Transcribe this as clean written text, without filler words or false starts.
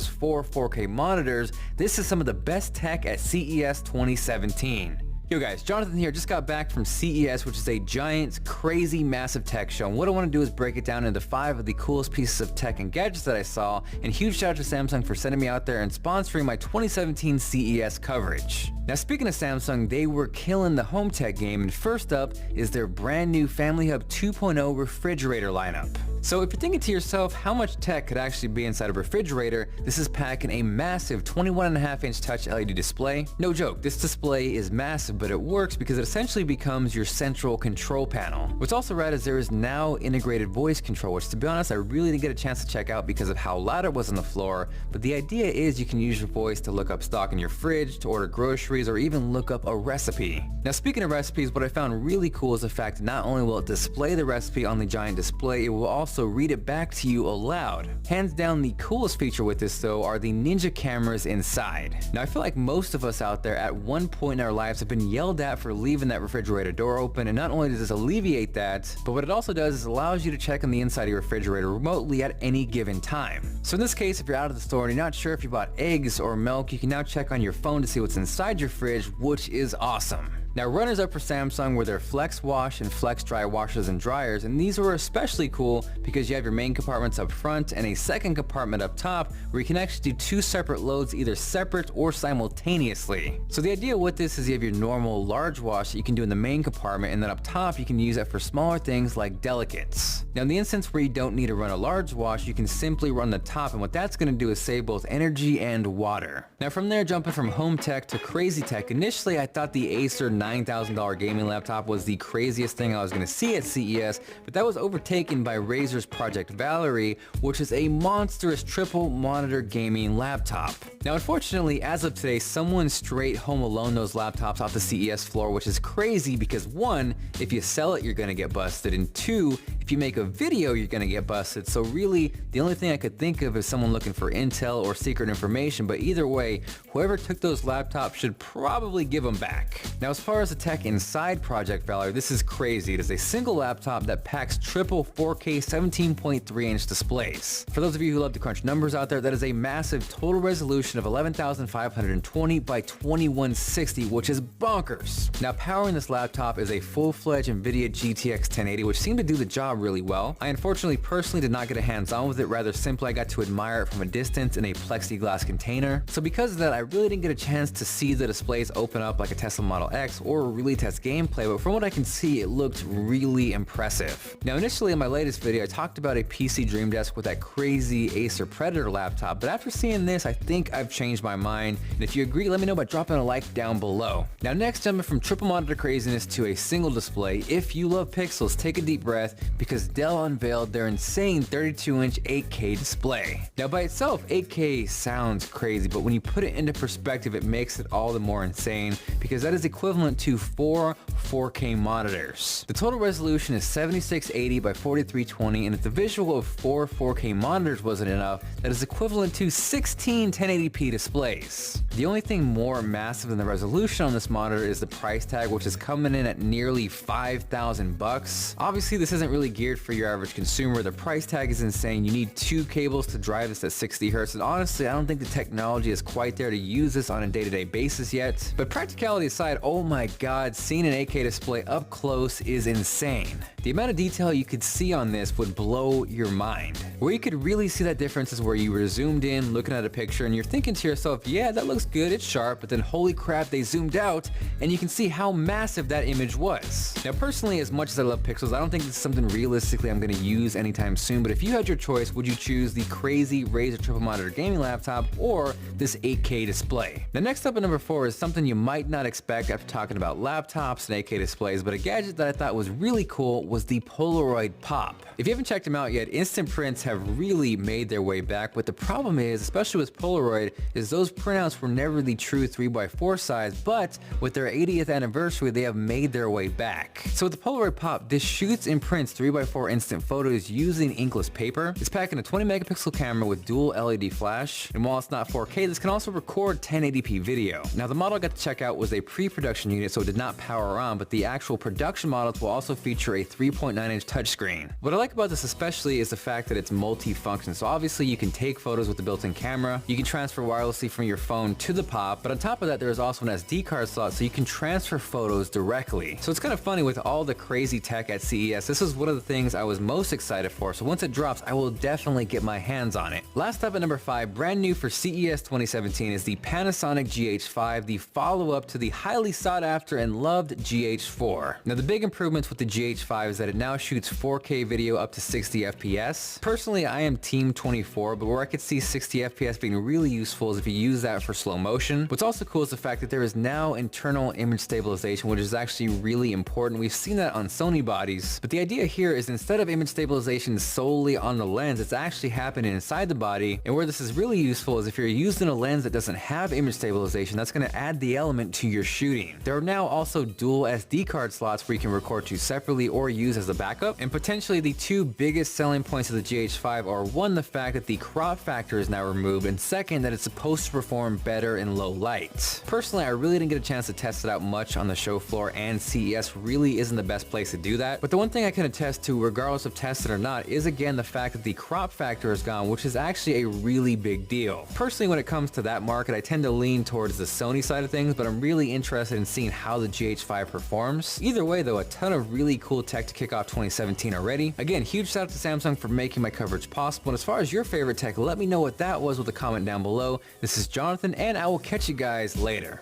those 4K monitors, this is some of the best tech at CES 2017. Yo guys, Jonathan here, just got back from CES, which is a giant, crazy, massive tech show, and what I want to do is break it down into 5 of the coolest pieces of tech and gadgets that I saw, and huge shout out to Samsung for sending me out there and sponsoring my 2017 CES coverage. Now speaking of Samsung, they were killing the home tech game, and first up is their brand new Family Hub 2.0 refrigerator lineup. So if you're thinking to yourself how much tech could actually be inside a refrigerator, this is packing a massive 21.5-inch touch LED display. No joke, this display is massive, but it works because it essentially becomes your central control panel. What's also rad is there is now integrated voice control, which to be honest, I really didn't get a chance to check out because of how loud it was on the floor, but the idea is you can use your voice to look up stock in your fridge, to order groceries, or even look up a recipe. Now speaking of recipes, what I found really cool is the fact that not only will it display the recipe on the giant display, it will also read it back to you aloud. Hands down, the coolest feature with this though are the Ninja cameras inside. Now I feel like most of us out there at one point in our lives have been yelled at for leaving that refrigerator door open, and not only does this alleviate that, but what it also does is allows you to check on the inside of your refrigerator remotely at any given time. So in this case, if you're out of the store and you're not sure if you bought eggs or milk, you can now check on your phone to see what's inside your fridge, which is awesome. Now runners up for Samsung were their Flex Wash and Flex Dry washers and dryers, and these were especially cool because you have your main compartments up front and a second compartment up top where you can actually do 2 separate loads either separate or simultaneously. So the idea with this is you have your normal large wash that you can do in the main compartment, and then up top you can use it for smaller things like delicates. Now in the instance where you don't need to run a large wash, you can simply run the top, and what that's going to do is save both energy and water. Now from there, jumping from home tech to crazy tech, initially I thought the Acer $9,000 gaming laptop was the craziest thing I was going to see at CES, but that was overtaken by Razer's Project Valory, which is a monstrous triple monitor gaming laptop. Now unfortunately, as of today, someone straight home alone those laptops off the CES floor, which is crazy because 1, if you sell it you're going to get busted, and 2, if you make a video you're going to get busted. So really the only thing I could think of is someone looking for intel or secret information, but either way, whoever took those laptops should probably give them back. Now as far as the tech inside Project Valory, this is crazy. It is a single laptop that packs triple 4K 17.3-inch displays. For those of you who love to crunch numbers out there, that is a massive total resolution of 11,520 by 2160, which is bonkers. Now powering this laptop is a full-fledged NVIDIA GTX 1080, which seemed to do the job really well. I unfortunately personally did not get a hands-on with it, rather simply I got to admire it from a distance in a plexiglass container. So because of that, I really didn't get a chance to see the displays open up like a Tesla Model X or really test gameplay, but from what I can see, it looked really impressive. Now initially in my latest video, I talked about a PC Dream Desk with that crazy Acer Predator laptop, but after seeing this, I think I've changed my mind, and if you agree, let me know by dropping a like down below. Now next, jumping from triple monitor craziness to a single display, if you love pixels, take a deep breath because Dell unveiled their insane 32-inch 8K display. Now by itself, 8K sounds crazy, but when you put it into perspective, it makes it all the more insane because that is equivalent to 4 4K monitors. The total resolution is 7680 by 4320, and if the visual of 4 4K monitors wasn't enough, that is equivalent to 16 1080p displays. The only thing more massive than the resolution on this monitor is the price tag, which is coming in at nearly $5,000. Obviously this isn't really geared for your average consumer. The price tag is insane. You need 2 cables to drive this at 60 Hz, and honestly I don't think the technology is quite there to use this on a day-to-day basis yet. But practicality aside, oh my god, seeing an 8K display up close is insane. The amount of detail you could see on this would blow your mind. Where you could really see that difference is where you were zoomed in looking at a picture and you're thinking to yourself, yeah, that looks good, it's sharp, but then holy crap, they zoomed out and you can see how massive that image was. Now personally, as much as I love pixels, I don't think this is something realistically I'm going to use anytime soon, but if you had your choice, would you choose the crazy Razer triple monitor gaming laptop or this 8K display? Now next up at number 4 is something you might not expect after talking about laptops and 8K displays, but a gadget that I thought was really cool was the Polaroid Pop. If you haven't checked them out yet, instant prints have really made their way back, but the problem is, especially with Polaroid, is those printouts were never the true 3x4 size, but with their 80th anniversary, they have made their way back. So with the Polaroid Pop, this shoots and prints 3x4 instant photos using inkless paper. It's packing a 20 megapixel camera with dual LED flash, and while it's not 4K, this can also record 1080p video. Now the model I got to check out was a pre-production unit, so it did not power on, but the actual production models will also feature a 3.9-inch touchscreen. What I like about this especially is the fact that it's multi-function. So obviously you can take photos with the built-in camera, you can transfer wirelessly from your phone to the Pop, but on top of that there is also an SD card slot so you can transfer photos directly. So it's kind of funny with all the crazy tech at CES, this is one of the things I was most excited for, so once it drops I will definitely get my hands on it. Last up at number 5, brand new for CES 2017 is the Panasonic GH5, the follow-up to the highly sought after and loved GH4. Now the big improvements with the GH5 is that it now shoots 4K video up to 60 FPS. Personally I am team 24, but where I could see 60 FPS being really useful is if you use that for slow motion. What's also cool is the fact that there is now internal image stabilization, which is actually really important. We've seen that on Sony bodies, but the idea here is instead of image stabilization solely on the lens, it's actually happening inside the body, and where this is really useful is if you're using a lens that doesn't have image stabilization, that's going to add the element to your shooting. There are now also dual SD card slots where you can record to separately or use as a backup, and potentially the two biggest selling points of the GH5 are one, the fact that the crop factor is now removed, and second, that it's supposed to perform better in low light. Personally, I really didn't get a chance to test it out much on the show floor, and CES really isn't the best place to do that, but the one thing I can attest to, regardless of tested or not, is again the fact that the crop factor is gone, which is actually a really big deal. Personally, when it comes to that market, I tend to lean towards the Sony side of things, but I'm really interested in seeing how the GH5 performs. Either way though, a ton of really cool tech to kick off 2017 already. Again, huge shout out to Samsung for making my coverage possible, and as far as your favorite tech, let me know what that was with a comment down below. This is Jonathan, and I will catch you guys later.